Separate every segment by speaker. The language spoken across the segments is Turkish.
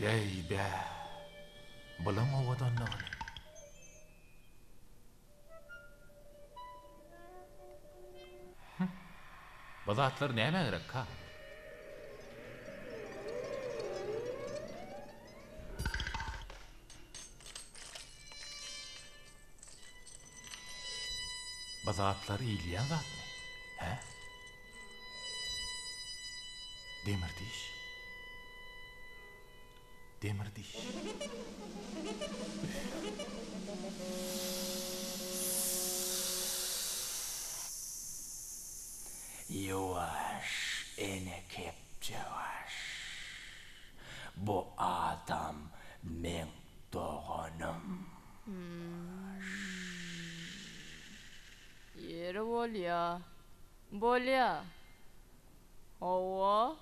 Speaker 1: Bey be. Bulan ovadan ne? Bu zatlar näme gerek ka? Bu zatlar iýleýän zatmy? He? Demirdiş. Demirdiş.
Speaker 2: Yavaş, ene kepçe yavaş. Bu adam men doğanım.
Speaker 3: Yeri bolya. Ova,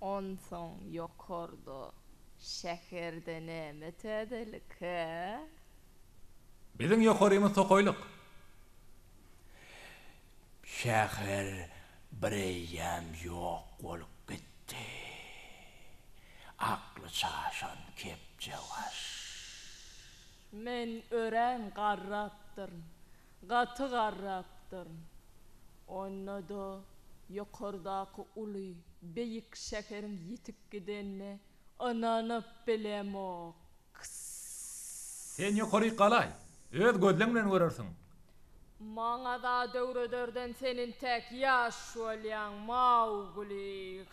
Speaker 3: on son yokordu. Şehirde nemet edelik, he?
Speaker 1: Biziň ýokarymyz tokoýluk.
Speaker 2: Şäher bireyem yok bolup gitdi. Aklı çaşan kepçe yavaş.
Speaker 3: Men ören garrapdyryn. Gatı garrapdyryn. Onna da yokordaky uly, beýik şäherim ýitip gidenine ananyp bilemok.
Speaker 1: Sen ýokary galay. Öz gözleň bilen görersiň.
Speaker 3: Maňa da döwredörden senin tek ýaş bolýan Mauгли.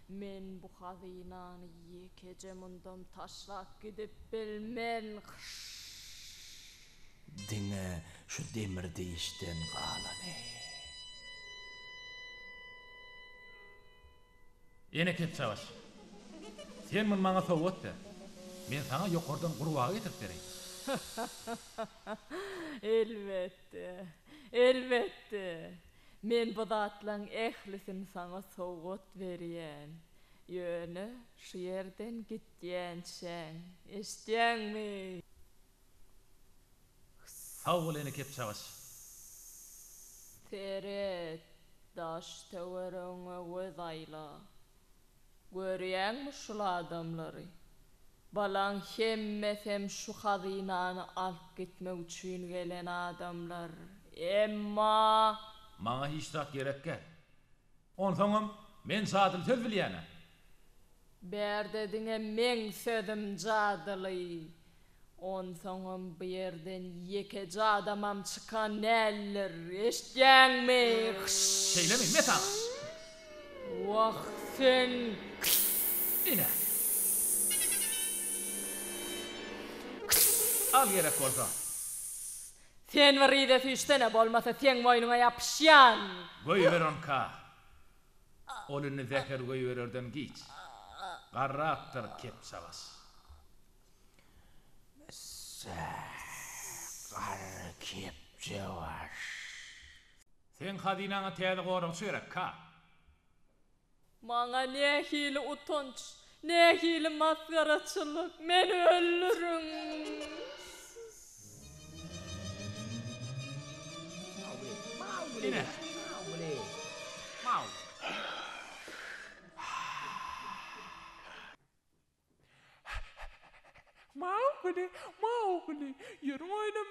Speaker 3: Men bu hazynany ýekece mundam taşlap gidip bilmen.
Speaker 2: Diňe şu demirdi işten galany.
Speaker 1: Ene kep savaş. Sen mun maňa sowat ber. Men sana ýokardan gurbaga getirip bereyim.
Speaker 3: Elbette. Men bu zatlaň ehlisini sana sowgat berýän. Ýöne şu ýerden gitýänçäň. Eşdýäňmi?
Speaker 1: Sag bol ene kep savaş.
Speaker 3: Teret daş töwerüňe wezayla. Görýänmi şul adamlary? Balan hemmesem şu hazynany alyp gitmek üçin gelen adamlar. Emma
Speaker 1: Maňa hiç zat gerekkä. Onsoňam men sadyl söz bilýäne.
Speaker 3: berdediňe meň sözüm jadyly. Onsoňam bu ýerden ýekeci adamam çykan näller. Eşdýäňmi?
Speaker 1: Şeýlemi metan.
Speaker 3: Wagtyn
Speaker 1: Ine. Al gerek bolsa.
Speaker 3: sen beride füýstene bolmasa sen moýnuňa ýapyşýan.
Speaker 1: Goýberon ka. Olyny zäher goýbererden giç. Garrapdyr kep savaş.
Speaker 2: Gar kepçe yavaş.
Speaker 1: Sen hazynaňa täze goraň söýrek ka.
Speaker 3: Maňa nähili utanç, nähili masgaraçylyk, men öldürün.
Speaker 1: Ine. Mau. Mauгли, ýerim oýnam